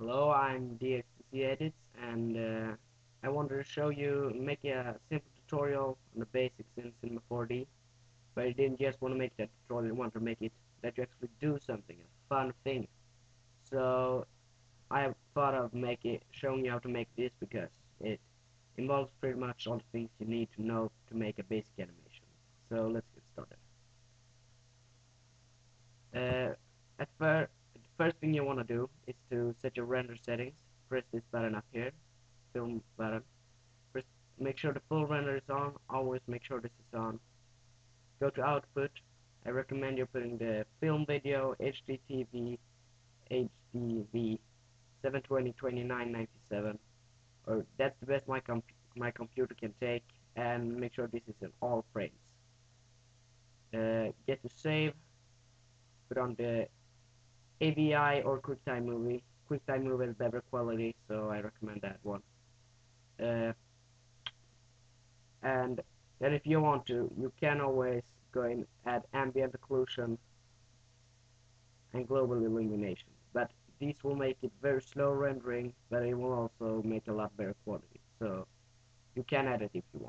Hello, I'm DXTC Edits, and I wanted to show you make a simple tutorial on the basics in Cinema 4D, but I didn't just want to make that tutorial, I want to make it that you actually do something, a fun thing. So I thought of showing you how to make this because it involves pretty much all the things you need to know to make a basic animation. So let's get started. Uh, the first thing you want to do is to set your render settings. Press this button up here, film button. Press, make sure the full render is on. Always make sure this is on. Go to output. I recommend you putting the film video HDTV HDV 720 or that's the best my computer can take, and make sure this is in all frames. Get to save. Put on the AVI or QuickTime Movie. QuickTime Movie is better quality, so I recommend that one. And then if you want to, you can always go and add ambient occlusion and global illumination. But these will make it very slow rendering, but it will also make a lot better quality. So you can add it if you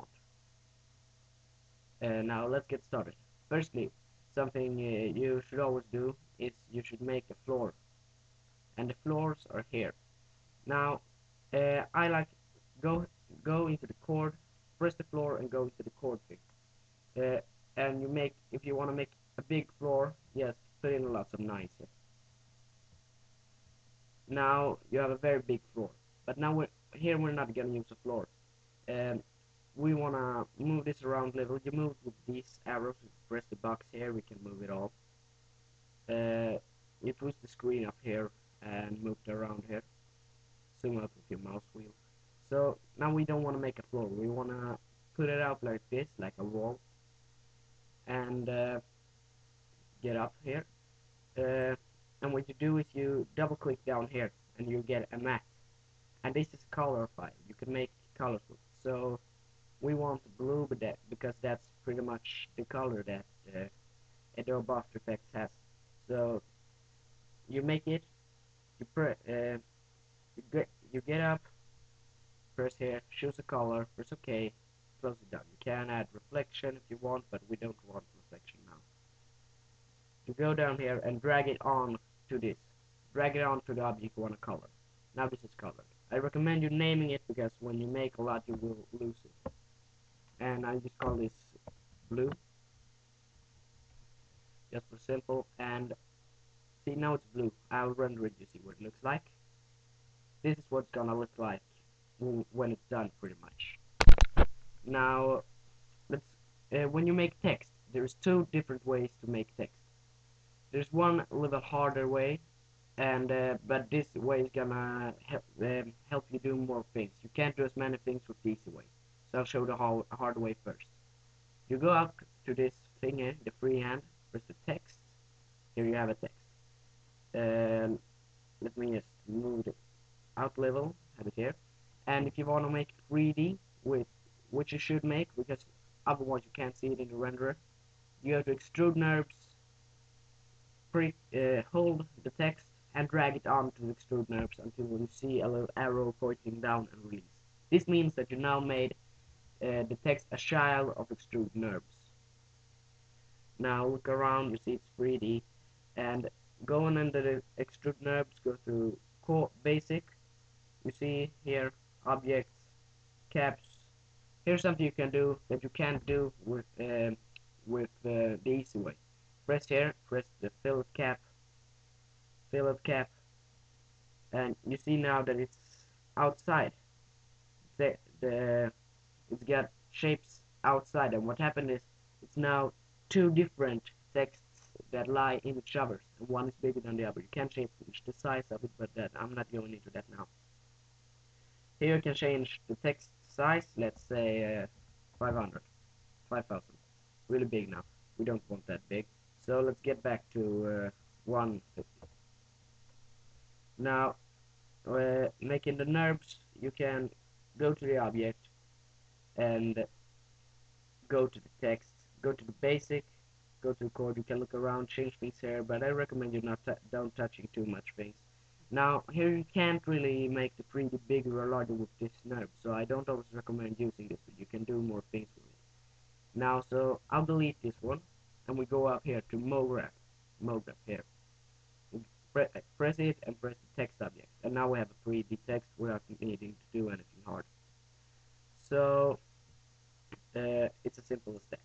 want. Now let's get started. Firstly, something you should always do is you should make a floor, and the floors are here. Now, I like go go into the chord, press the floor, and go into the chord thing. Uh, and you make if you want to make a big floor, yes, put in lots of nines here. Now you have a very big floor, but now we're not gonna use a floor. Um, we wanna move this around a little. You move with these arrows. You press the box here. We can move it all. You push the screen up here and move it around here. Zoom up with your mouse wheel. So now we don't want to make a floor. We want to put it out like this, like a wall, and get up here. And what you do is you double click down here, and you get a matte. And this is a color file. You can make colorful. So we want blue, because that's pretty much the color that Adobe After Effects has. So you make it. You get up. Press here, choose a color, press OK, close it down. You can add reflection if you want, but we don't want reflection now. You go down here and drag it on to this. Drag it on to the object you want to color. Now this is colored. I recommend you naming it because when you make a lot you will lose it. And I just call this blue, just for simple. And see, now it's blue. I'll render it, you see what it looks like. This is what it's gonna look like when it's done, pretty much. Now let's when you make text, there's two different ways to make text. There's one a little harder way, and but this way is gonna help you do more things. You can't do as many things with the easy way, so I'll show the hard way first. You go up to this thing here, the freehand, press the text. Here you have a text. Let me just move it out level, have it here. And if you want to make 3D, which you should make because otherwise you can't see it in the renderer, you have to extrude NURBS, hold the text and drag it onto the extrude NURBS until you see a little arrow pointing down and release. This means that you now made the text a child of extrude NURBS. Now look around, you see it's 3D, and going under the extrude NURBS, go to core basic. You see here objects, caps. Here's something you can do that you can't do with the easy way. Press here, press the fillet cap, and you see now that it's outside. The it's got shapes outside, and what happened is it's now two different texts that lie in each other, and one is bigger than the other. You can change the size of it, but I'm not going into that now. Here you can change the text size, let's say 500, 5000. Really big now. We don't want that big. So let's get back to 150. Now, making the NURBS, you can go to the object and go to the text, go to the basic, go to the code. You can look around, change things here, but I recommend you don't touching too much things. Now here you can't really make the 3D bigger or larger with this knob, so I don't always recommend using this, but you can do more things with it. Now, so I'll delete this one, and we go up here to MoGraph here. We press it and press the text object, and now we have a 3D text without needing to do anything hard. So it's as simple as that.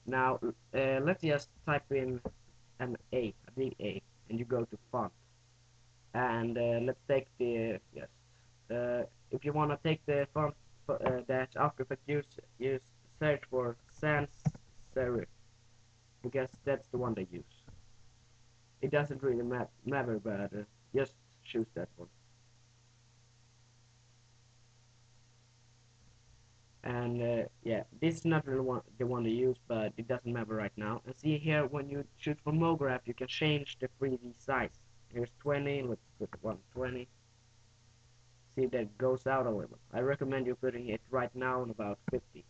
Now let's just type in a big A, and you go to font, and let's take the if you want to take the font that After Effects use search for sans serif, because that's the one they use. It doesn't really matter, but just choose that one. And yeah, this is not really the one to use, but it doesn't matter right now. And see here, when you choose for MoGraph, you can change the 3D size. Here's 20, let's put 120. See, that goes out a little. I recommend you putting it right now on about 50.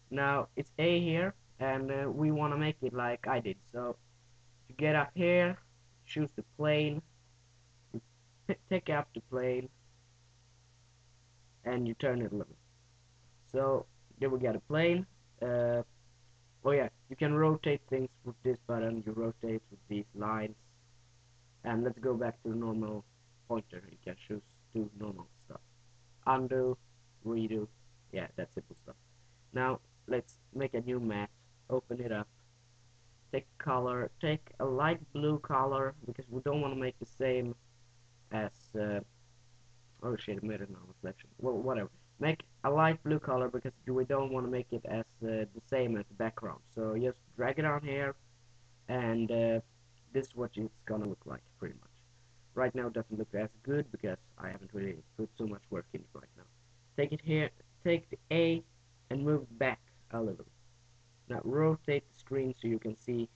Now it's A here, and we want to make it like I did. So you get up here, choose the plane, you take up the plane, and you turn it a little. So there we get a plane. Oh yeah, you can rotate things with this button. You rotate with these lines. And let's go back to the normal pointer. You can choose do normal stuff. Undo, redo. Yeah, that's simple stuff. Now let's make a new mat. Open it up. Take color. Take a light blue color because we don't want to make the same as oh shit, I made it now reflection. Well, whatever. Make a light blue color because we don't want to make it as the same as the background. So just drag it on here, and this is what it's gonna look like pretty much. Right now it doesn't look as good because I haven't really put so much work in it right now. Take it here, take the A and move it back a little. Now rotate the screen so you can see.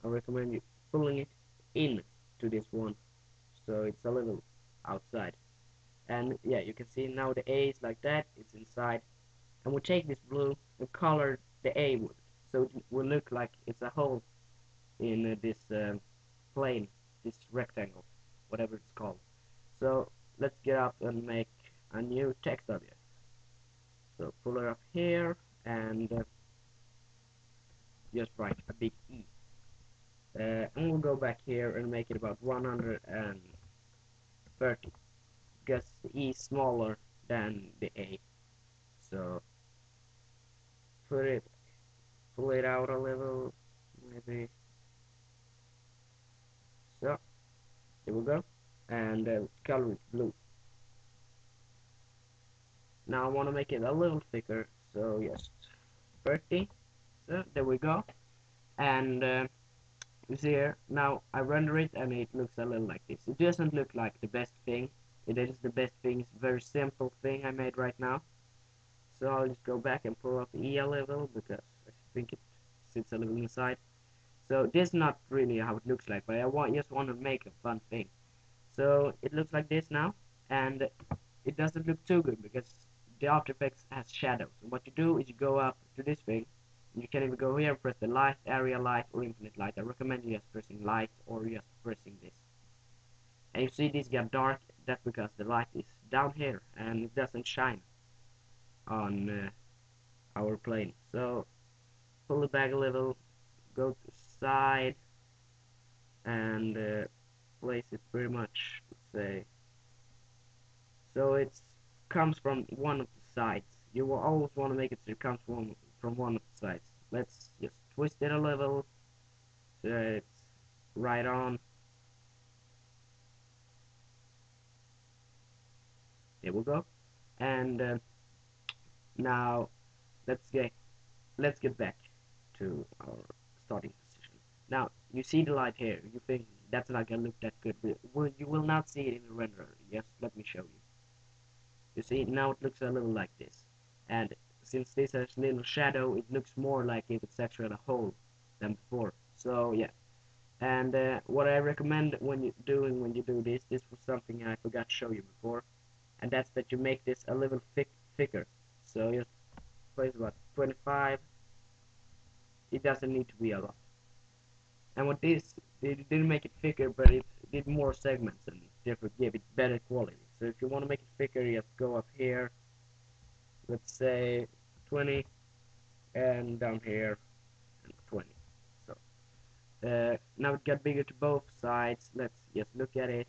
I recommend you pulling it in to this one so it's a little outside. And yeah, you can see now the A is like that, it's inside. And we take this blue and color the A with it, so it will look like it's a hole in this plane, this rectangle, whatever it's called. So let's get up and make a new text object. So pull it up here and just write a big E. And we'll go back here and make it about 130 because the E is smaller than the A. So pull it out a little, maybe so. There we go. And color it blue. Now I want to make it a little thicker, so just 30. So there we go. And you see here, now I render it and it looks a little like this. It doesn't look like the best thing. It is the best thing. It's a very simple thing I made right now. So I'll just go back and pull up the E a little because I think it sits a little inside. So this is not really how it looks like, but I just want to make a fun thing. So it looks like this now, and it doesn't look too good because the After Effects has shadows. And what you do is you go up to this thing, and you can even go here and press the light, area light, or infinite light. I recommend you just pressing light or just pressing this. And you see this got dark, that's because the light is down here and it doesn't shine on our plane. So pull it back a little, go to side, and place it pretty much, let's say, so it comes from one of the sides. You will always want to make it so it comes from one of the sides. Let's just twist it a little so it's right on. There we go. And now let's get back to our starting position. Now you see the light here. You think that's not gonna look that good. You will not see it in the renderer. Yes, let me show you. You see, now it looks a little like this. And since this has little shadow, it looks more like if it's actually a hole than before. So yeah. And what I recommend when you do this was something I forgot to show you before, and that's that you make this a little thicker. So just place about 25. It doesn't need to be a lot. And what it didn't make it thicker, but it did more segments and therefore gave it better quality. So if you want to make it thicker, you just go up here, let's say 20, and down here and 20. So now it got bigger to both sides. Let's just look at it.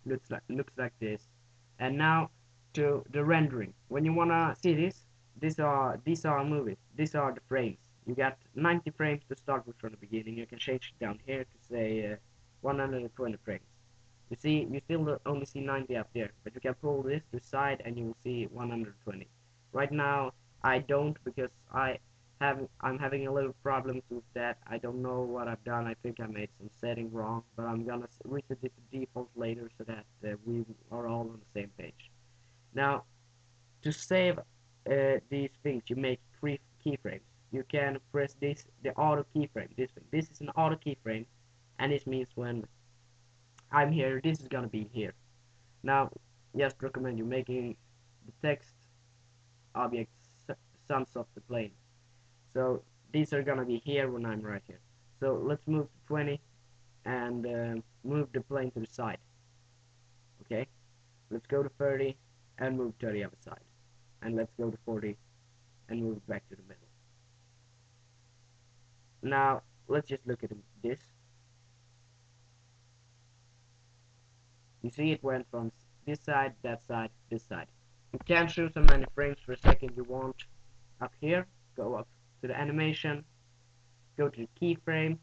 Looks like this. And now to the rendering. When you wanna see this, these are movies. These are the frames. You got 90 frames to start with from the beginning. You can change it down here to say 120 frames. You see, you still only see 90 up there, but you can pull this to side and you will see 120. Right now, I don't because I'm having a little problems with that. I don't know what I've done. I think I made some setting wrong, but I'm gonna reset it to default later so that we are all on the same page. Now, to save these things, you make three keyframes. You can press the auto keyframe. This thing. This is an auto keyframe, and this means when I'm here, this is gonna be here. Now, just recommend you making the text object sums of the plane. So these are gonna be here when I'm right here. So let's move to 20 and move the plane to the side. Okay, let's go to 30 and move to the other side. And let's go to 40 and move it back to the middle. Now let's just look at this. You see it went from this side, that side, this side. You can choose how many frames per second you want up here. Go up to the animation, go to the keyframe,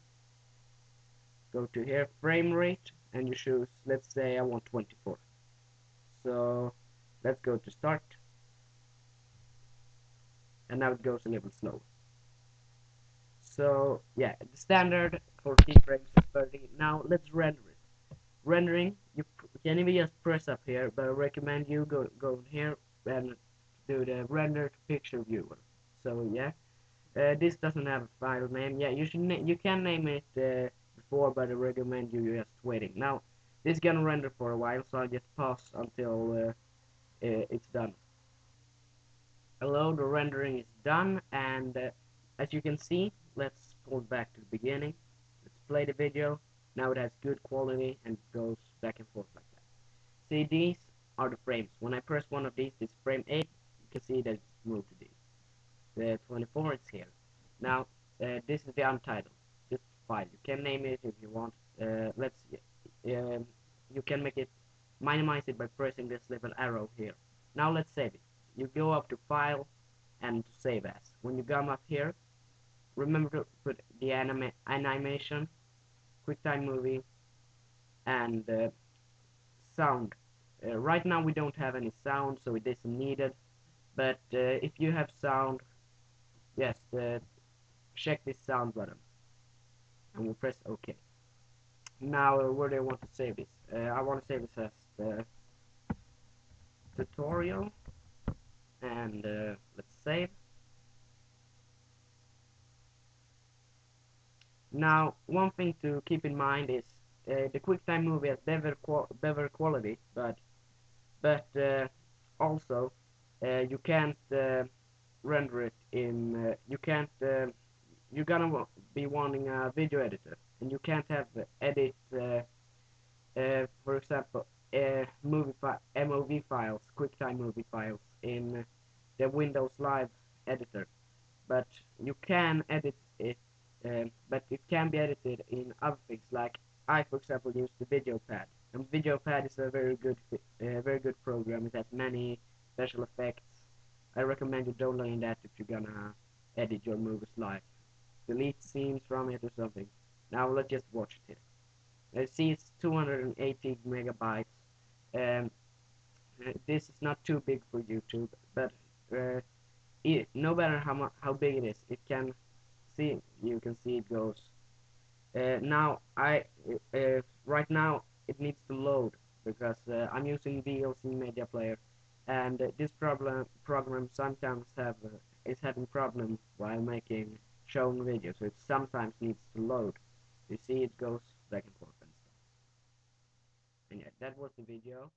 go to here frame rate, and you choose, let's say I want 24. So let's go to start, and now it goes a little slow. So yeah, the standard for keyframes is 30. Now let's render it. Rendering, you can even just press up here, but I recommend you go in here and do the render to picture viewer. So yeah, this doesn't have a file name. Yeah, you can name it before, but I recommend you just waiting. Now this is gonna render for a while, so I'll just pause until it's done. Hello, the rendering is done, and as you can see, let's pull it back to the beginning. Let's play the video. Now it has good quality and goes back and forth like that. See, these are the frames. When I press one of these, this frame 8, you can see that it's moved to these. The 24 is here. Now, this is the untitled, just file. You can name it if you want. You can make it, minimize it by pressing this little arrow here. Now let's save it. You go up to File and to Save As. When you come up here, remember to put the animation, QuickTime Movie, and sound. Right now we don't have any sound, so it isn't needed. But if you have sound, yes, check this sound button, and we'll press OK. Now, where do I want to save this? I want to save this as the tutorial, and let's save. Now, one thing to keep in mind is the QuickTime Movie has better quality, but also you can't render it in. You can't. You're gonna be wanting a video editor, and you can't have edit. For example, MOV files, QuickTime movie files in the Windows Live editor, but you can edit it, but it can be edited in other things. Like I, for example, use the video pad, and video pad is a very good program. It has many special effects. I recommend you downloading that if you're gonna edit your movies live, delete scenes from it or something. Now let's just watch it here. See, it's 280 megabytes. Um, this is not too big for YouTube, but no matter how big it is, it can see. You can see it goes. Now right now it needs to load because I'm using VLC Media Player, and this program sometimes is having problems while showing videos. So it sometimes needs to load. You see, it goes back and forth and stuff. And yeah, that was the video.